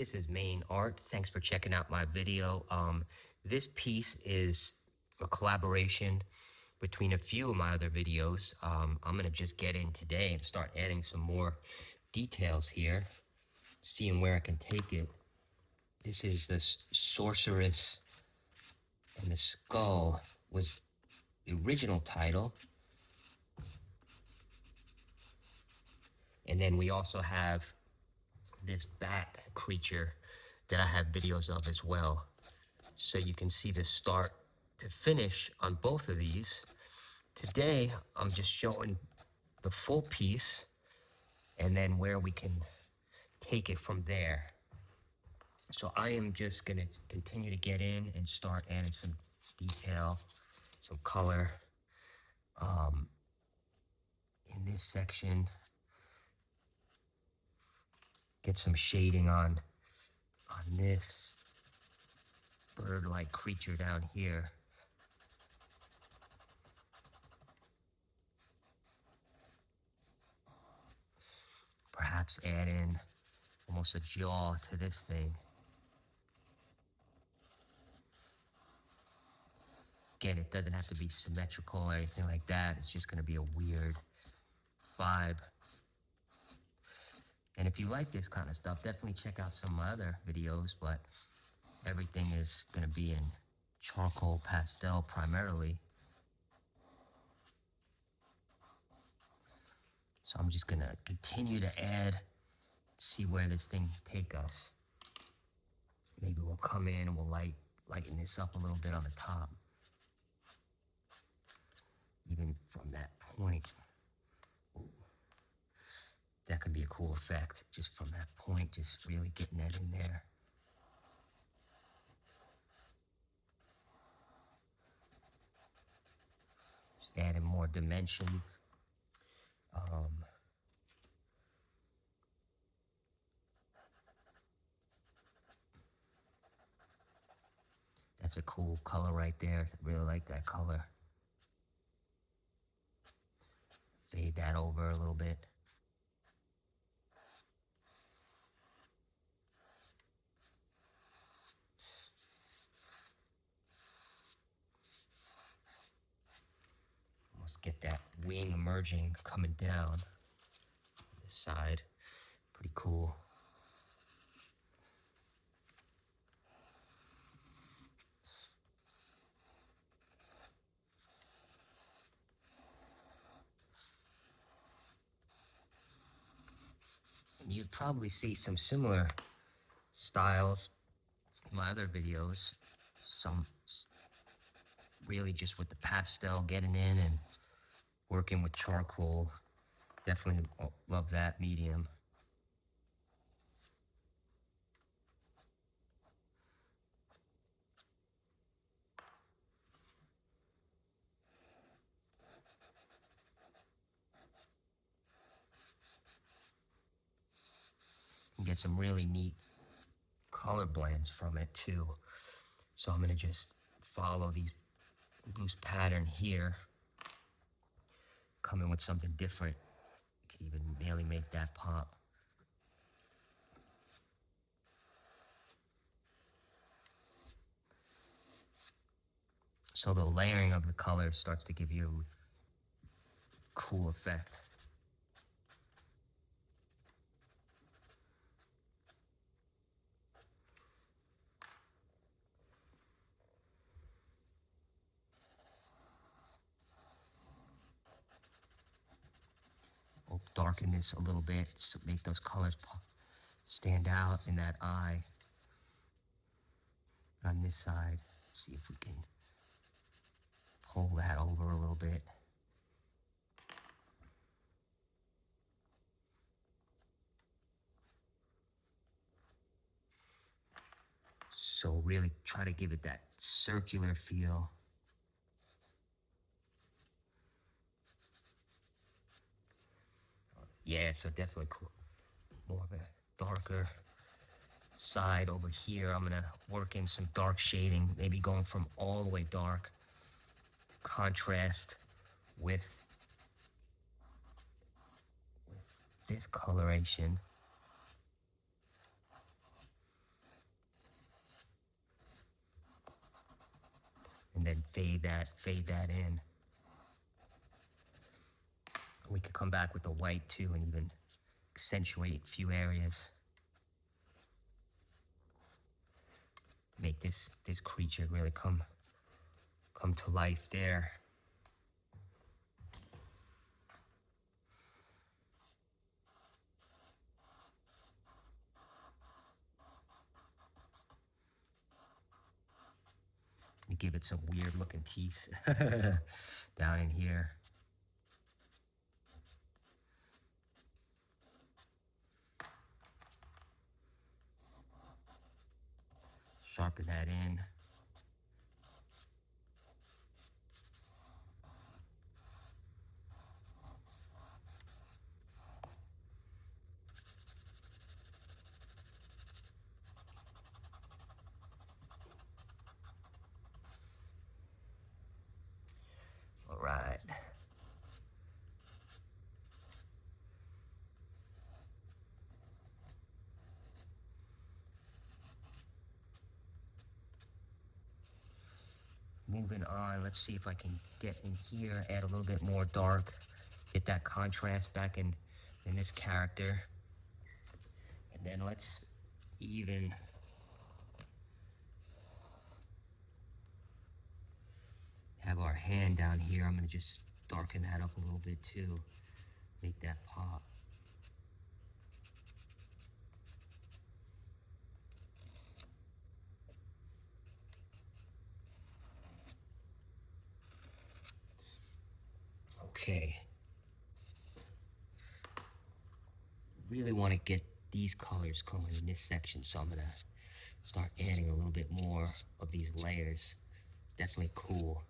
This is Main Art. Thanks for checking out my video. This piece is a collaboration between a few of my other videos. I'm going to just get in today and start adding some more details here, seeing where I can take it. This is the Sorceress and the Skull was the original title. And then we also have this bat creature that I have videos of as well. So you can see the start to finish on both of these. Today, I'm just showing the full piece and then where we can take it from there. So I am just gonna continue to get in and start adding some detail, some color in this section. Get some shading on this bird-like creature down here. Perhaps add in almost a jaw to this thing. Again, it doesn't have to be symmetrical or anything like that. It's just gonna be a weird vibe. And if you like this kind of stuff, definitely check out some of my other videos, but everything is gonna be in charcoal pastel primarily. So I'm just gonna continue to add, see where this thing take us. Maybe we'll come in and we'll lighten this up a little bit on the top. Even from that point, that could be a cool effect. Just from that point, just really getting that in there. Just adding more dimension. That's a cool color right there. I really like that color. Fade that over a little bit. Almost get that wing emerging, coming down this side. Pretty cool. And you'd probably see some similar styles in my other videos. Some really just with the pastel, getting in and working with charcoal. Definitely love that medium. You can get some really neat color blends from it too. So I'm gonna just follow these loose pattern here, come in with something different. You could even really make that pop. So the layering of the color starts to give you a cool effect. We'll darken this a little bit to make those colors stand out in that eye. On this side, see if we can pull that over a little bit. So really try to give it that circular feel. Yeah, so definitely cool. More of a darker side over here. I'm gonna work in some dark shading, maybe going from all the way dark, contrast with this coloration. and then fade that in. We could come back with the white too and even accentuate a few areas. Make this creature really come to life there. And give it some weird looking teeth down in here. Sharpen that in. All right. Moving on, let's see if I can get in here, add a little bit more dark, get that contrast back in this character. And then let's even have our hand down here. I'm gonna just darken that up a little bit too, make that pop. Okay. Really want to get these colors going in this section, so I'm gonna start adding a little bit more of these layers. It's definitely cool.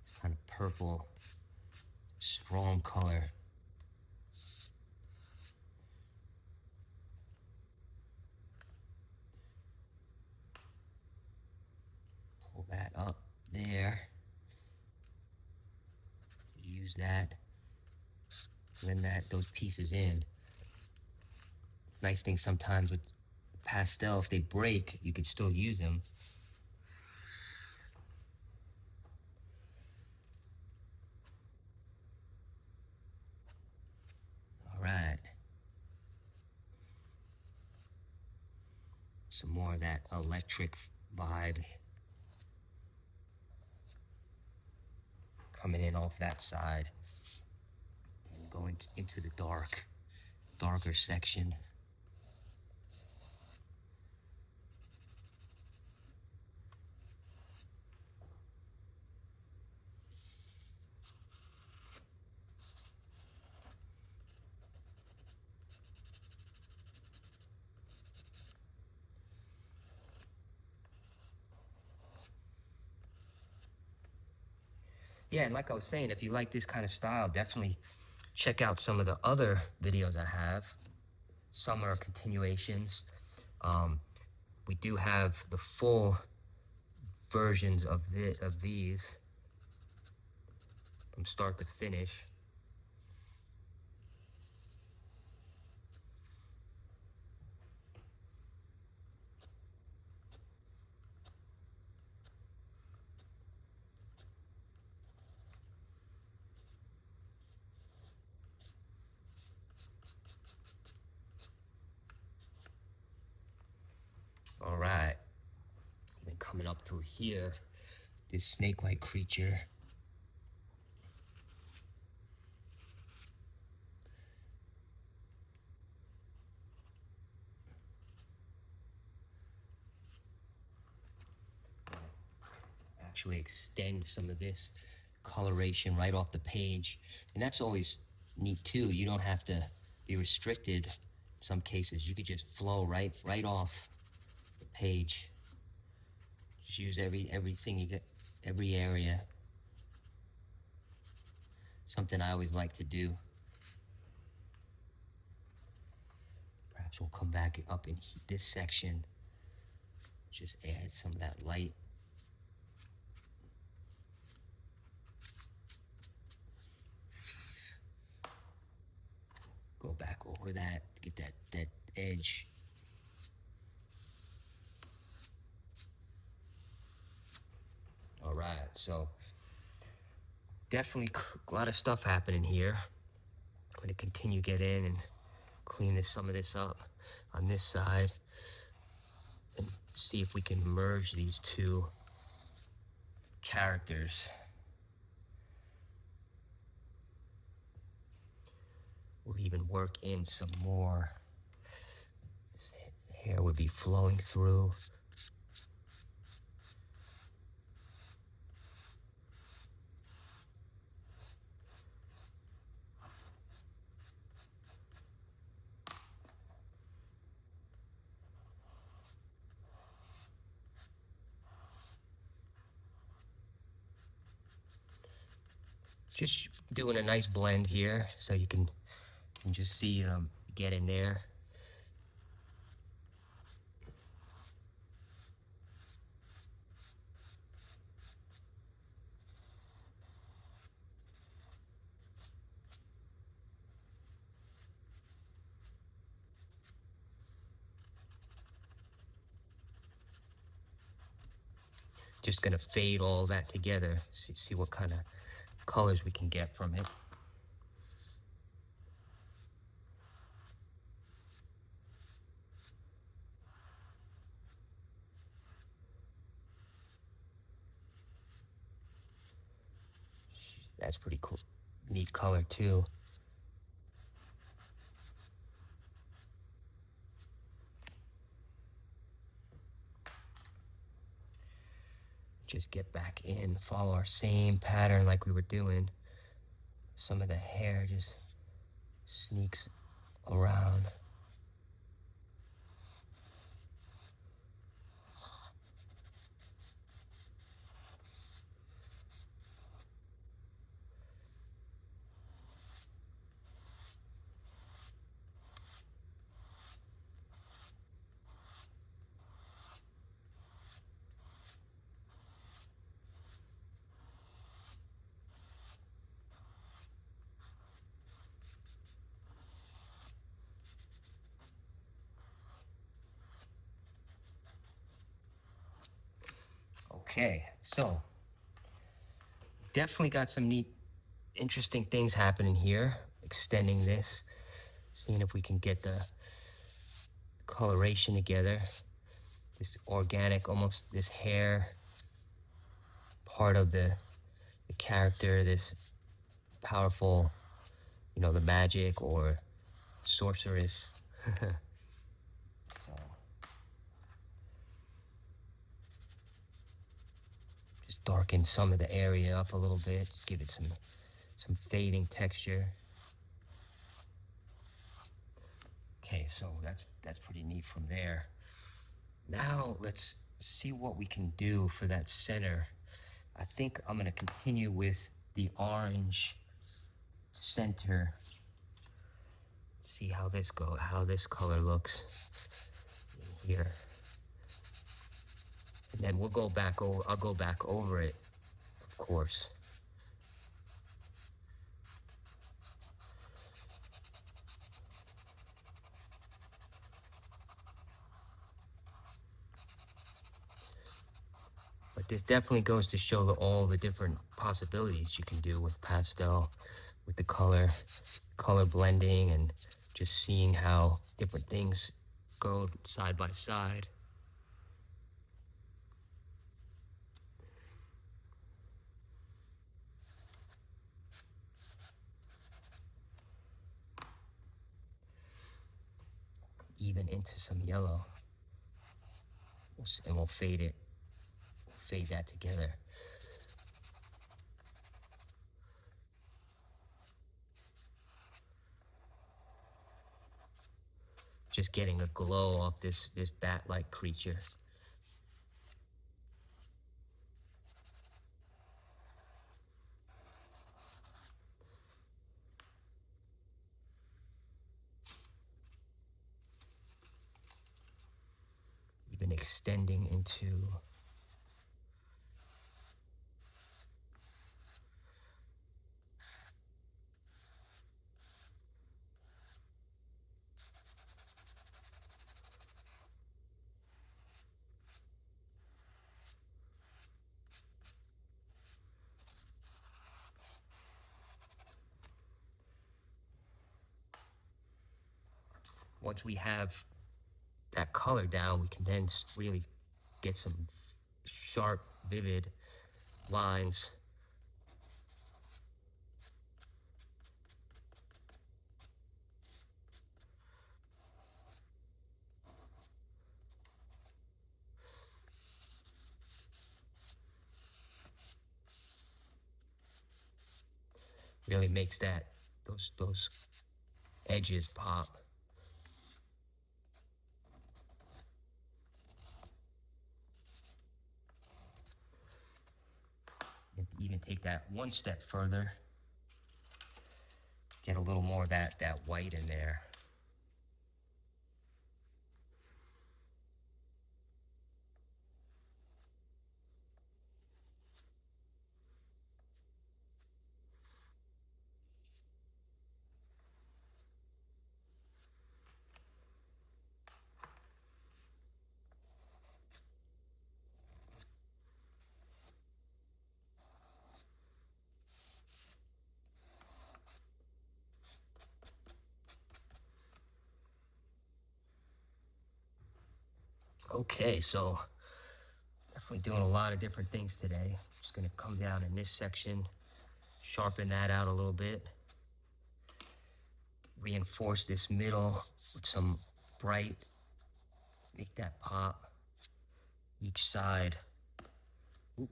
It's kind of purple, strong color. Pull that up there. Use that. Blend those pieces in. Nice thing sometimes with pastel, if they break, you could still use them. All right. Some more of that electric vibe coming in off that side and going into the darker section. Yeah, and like I was saying, if you like this kind of style, definitely check out some of the other videos I have. Some are continuations. We do have the full versions of these from start to finish. All right. Then coming up through here, this snake-like creature. Actually extend some of this coloration right off the page. And that's always neat too. You don't have to be restricted in some cases. You could just flow right off the page. Just use everything you get, every area. Something I always like to do. Perhaps we'll come back up in this section. Just add some of that light. Go back over that, get that edge. All right. So definitely a lot of stuff happening here. I'm going to continue get in and clean some of this up on this side and see if we can merge these two characters. We'll even work in some more. This hair would be flowing through. Just doing a nice blend here so you can just see get in there. Just gonna fade all that together, see what kind of colors we can get from it. That's pretty cool, neat color too. Just get back in, follow our same pattern like we were doing. Some of the hair just sneaks around. Okay, so definitely got some neat, interesting things happening here. Extending this, seeing if we can get the coloration together. This organic, almost this hair part of the character, this powerful, you know, the magic or sorceress. So just darken some of the area up a little bit, just give it some fading texture. Okay, so that's pretty neat from there. Now let's see what we can do for that center. I think I'm gonna continue with the orange center. See how this color looks here. And then we'll go back over, I'll go back over it, of course. But this definitely goes to show all the different possibilities you can do with pastel, with the color blending, and just seeing how different things go side by side. Even into some yellow. And we'll fade it, fade that together. Just getting a glow off this bat-like creature. Even extending into Once we have that color down, we can then really get some sharp, vivid lines. Really makes those edges pop. And even take that one step further, get a little more of that white in there. Okay, so definitely doing a lot of different things today. Just gonna come down in this section, sharpen that out a little bit, reinforce this middle with some bright, make that pop each side. Ooh.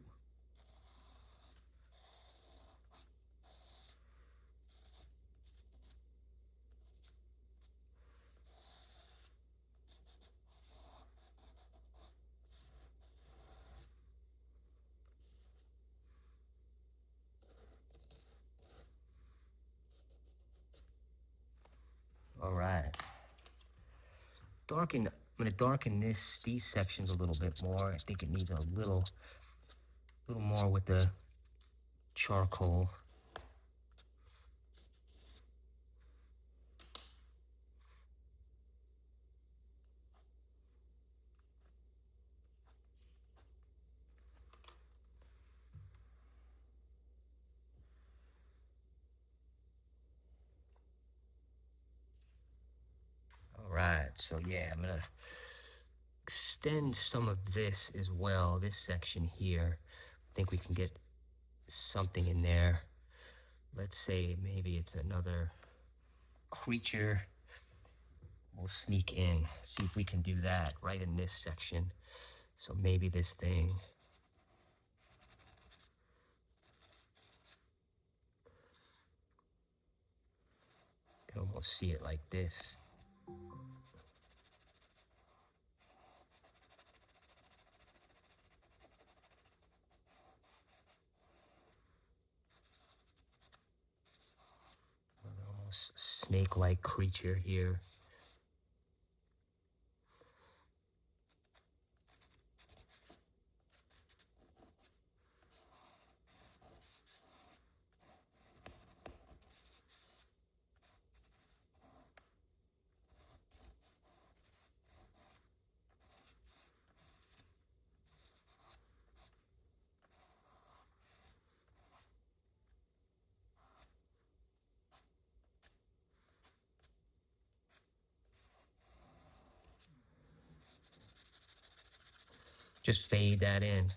All right. I'm gonna darken these sections a little bit more. I think it needs a little more with the charcoal. All right, so yeah, I'm gonna extend some of this as well, this section here. I think we can get something in there. Let's say maybe it's another creature. We'll sneak in, see if we can do that right in this section. So maybe this thing. You can almost see it like this. Almost snake-like creature here. Just fade that in.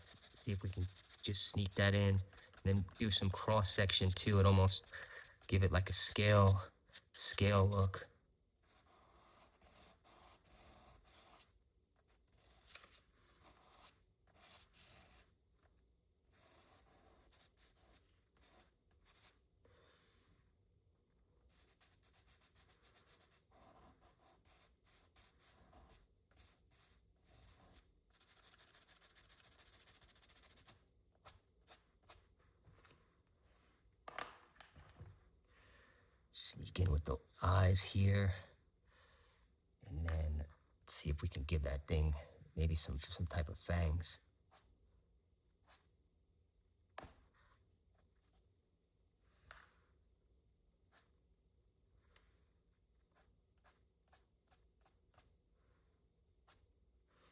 See if we can just sneak that in. And then do some cross section too. It almost give it like a scale look. Sneak in with the eyes here. And then see if we can give that thing maybe some type of fangs.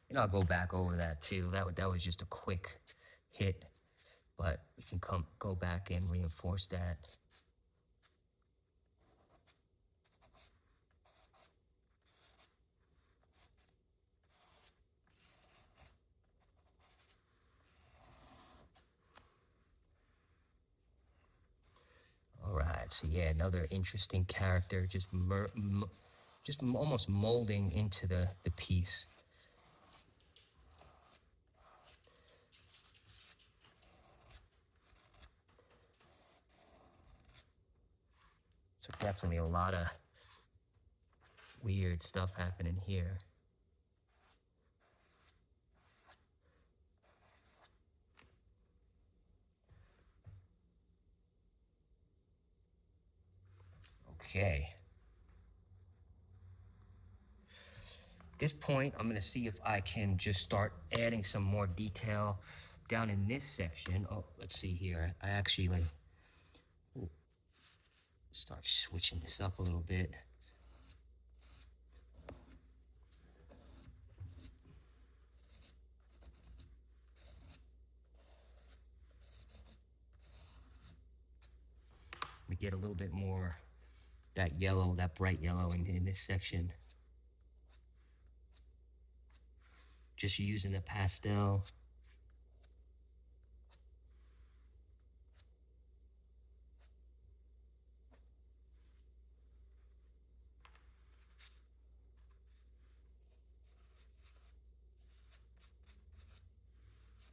And I'll go back over that too. That was just a quick hit, but we can go back and reinforce that. So yeah, another interesting character, just almost molding into the piece. So definitely a lot of weird stuff happening here. Okay. At this point, I'm going to see if I can just start adding some more detail down in this section. Oh, let's see here. I actually start switching this up a little bit. We get a little bit more that yellow, that bright yellow in this section. Just using the pastel.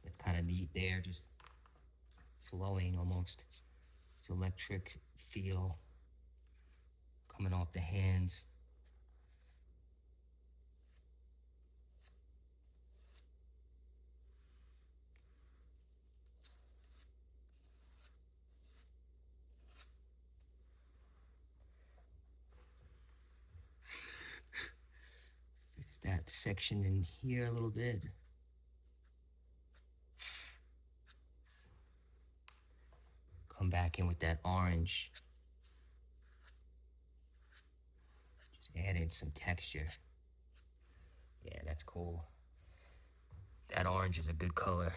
It's kind of neat there, just flowing almost. It's electric feel coming off the hands. Fix that section in here a little bit. Come back in with that orange. Just add in some texture. Yeah, that's cool. That orange is a good color.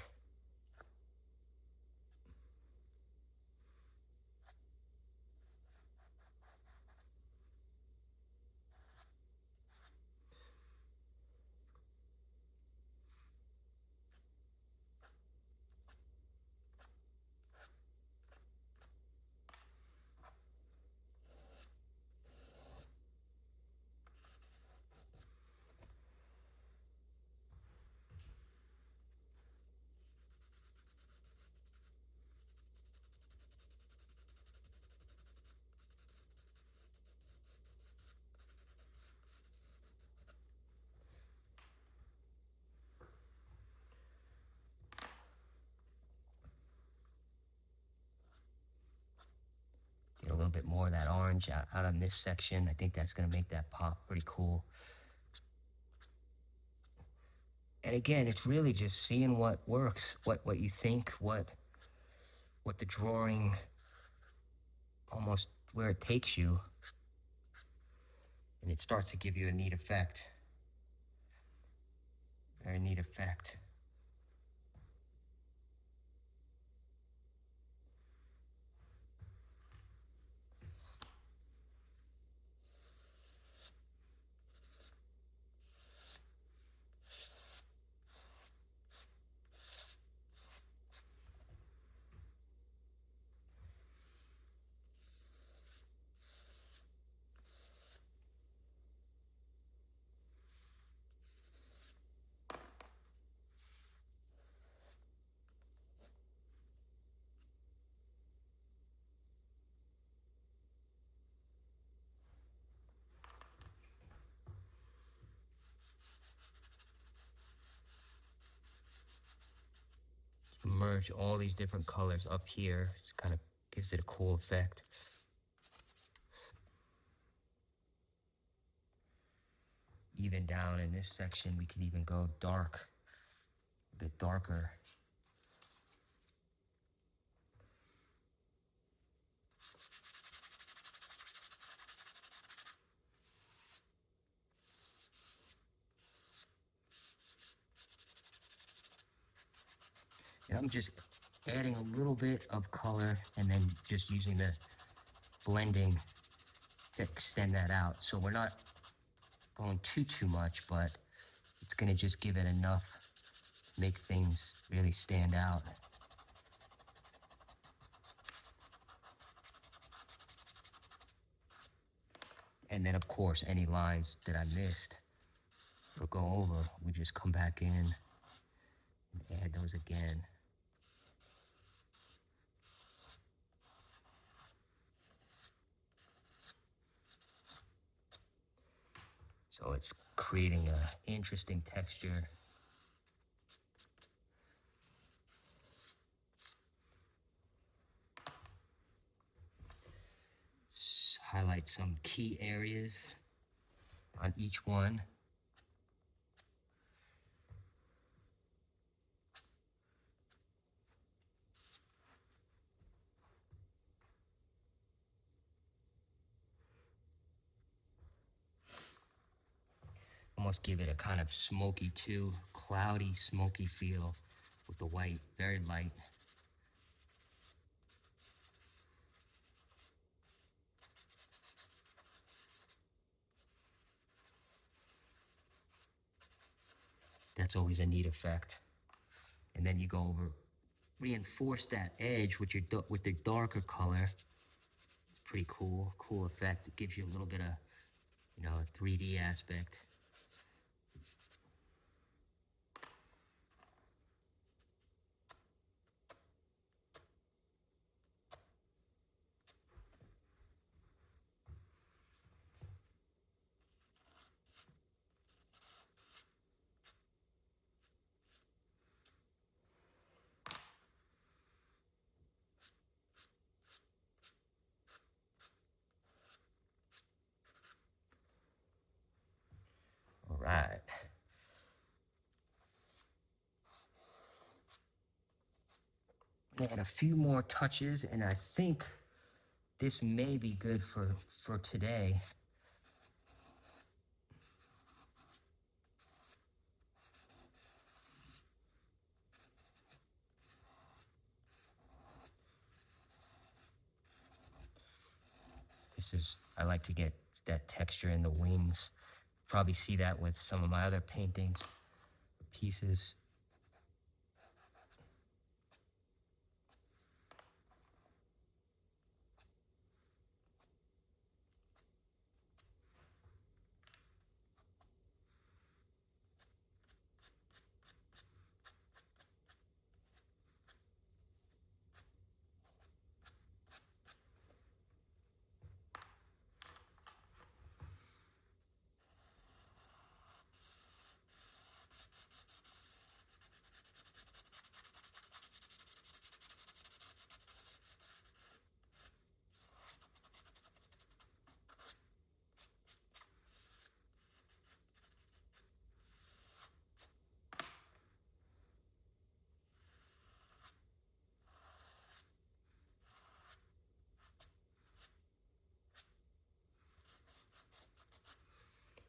Get a little bit more of that orange out on this section. I think that's going to make that pop pretty cool. And again, it's really just seeing what works, what you think, what the drawing, almost where it takes you. And it starts to give you a neat effect. Very neat effect. Merge all these different colors up here. It kind of gives it a cool effect. Even down in this section, we can even go dark, a bit darker. And I'm just adding a little bit of color and then just using the blending to extend that out. So we're not going too much, but it's gonna just give it enough to make things really stand out. And then of course, any lines that I missed or go over, we just come back in and add those again. So it's creating an interesting texture. Highlight some key areas on each one. Almost give it a kind of smoky too, cloudy, smoky feel with the white, very light. That's always a neat effect. And then you go over, reinforce that edge with the darker color. It's pretty cool effect. It gives you a little bit of, a 3D aspect. All right. And a few more touches, and I think this may be good for today. I like to get that texture in the wings. Probably see that with some of my other paintings, pieces.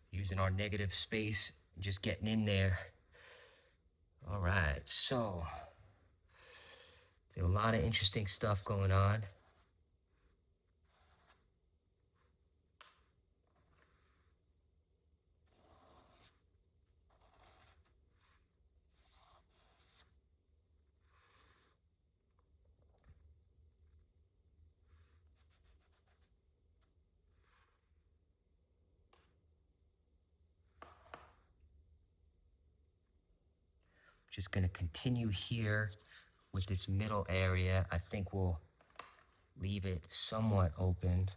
Using our negative space, just getting in there. All right, so a lot of interesting stuff going on. Just gonna continue here with this middle area. I think we'll leave it somewhat open.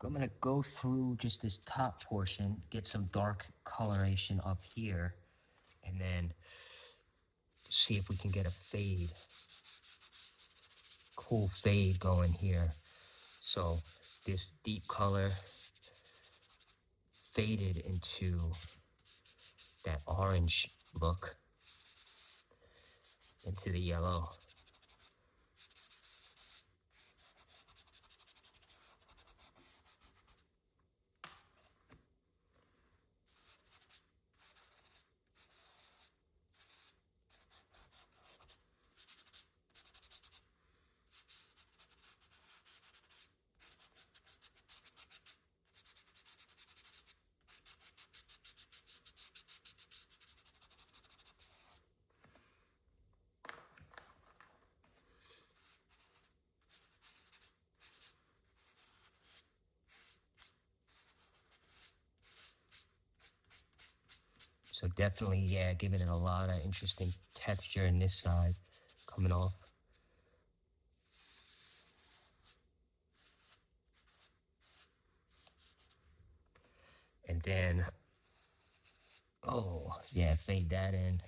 I'm gonna go through just this top portion, get some dark coloration up here, and then see if we can get a fade. Cool fade going here. So this deep color faded into that orange look, into the yellow. So definitely, yeah, giving it a lot of interesting texture in this side coming off. And then, oh, yeah, fade that in.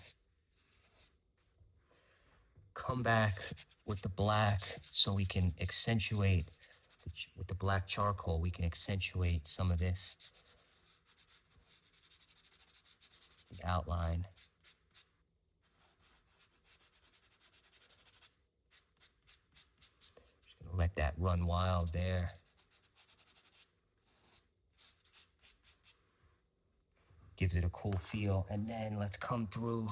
Come back with the black so we can accentuate, with the black charcoal, we can accentuate some of this, the outline. Just gonna let that run wild there. Gives it a cool feel. And then let's come through,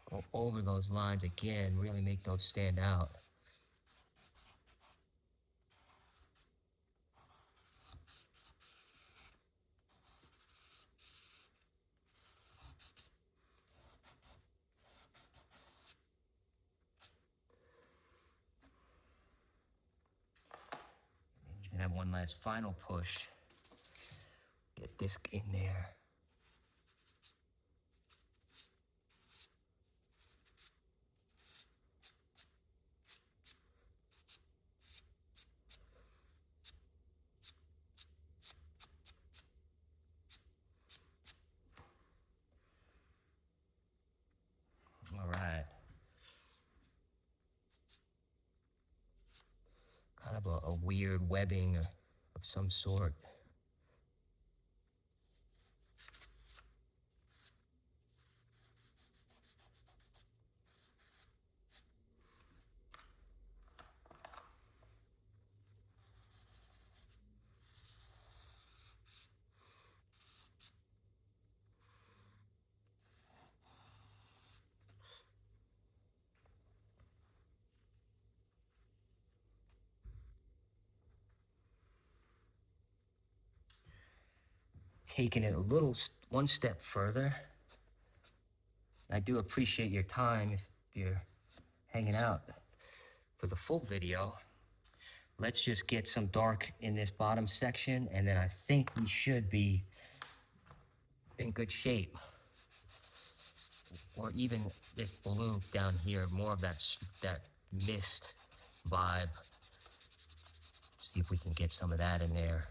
go over those lines again, really make those stand out. Even have one last final push. Get this in there. All right. Kind of a weird webbing of some sort. Taking it a little, one step further. I do appreciate your time if you're hanging out for the full video. Let's just get some dark in this bottom section, and then I think we should be in good shape. Or even this blue down here, more of that mist vibe. See if we can get some of that in there.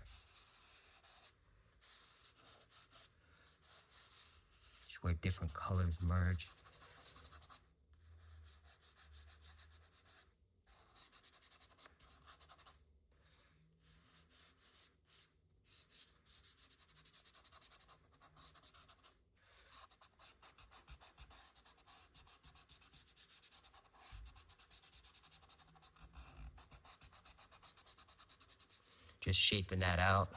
Just where different colors merge. Just shaping that out.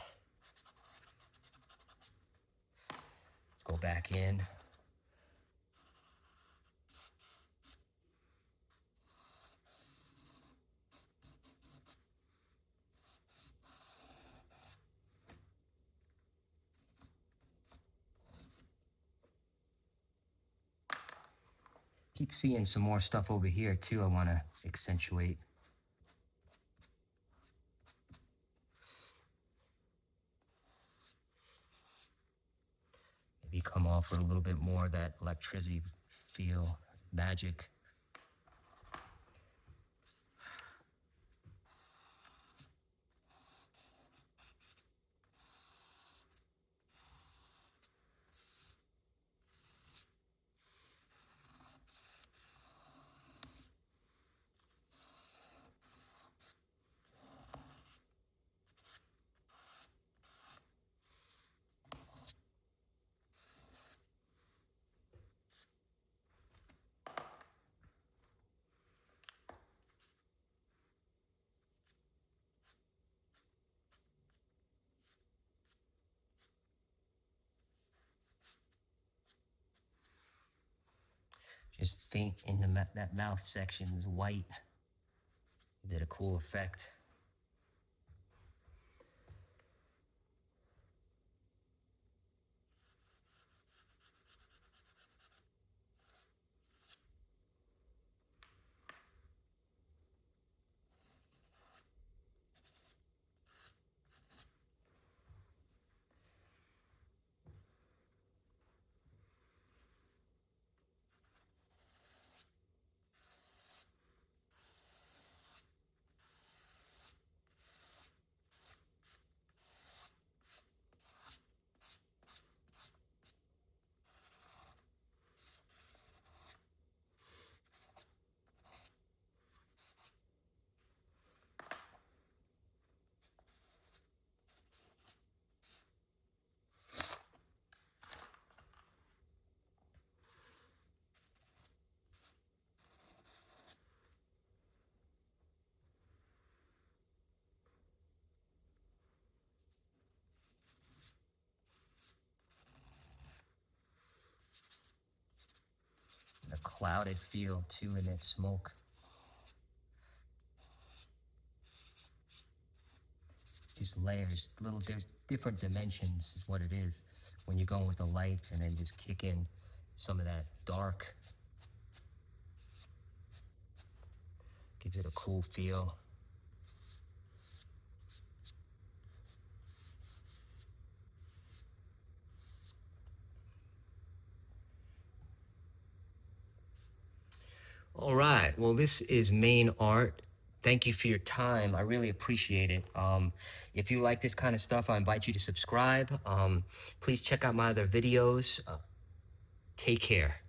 Let's go back in. Keep seeing some more stuff over here too I want to accentuate. Maybe come off with a little bit more of that electricity feel, magic. just faint in that mouth section is white. Give it a cool effect. A clouded feel too in that smoke. Just layers, little different dimensions is what it is. When you're going with the light and then just kick in some of that dark. Gives it a cool feel. All right, well, this is main art. Thank you for your time. I really appreciate it. If you like this kind of stuff, I invite you to subscribe. Please check out my other videos. Take care.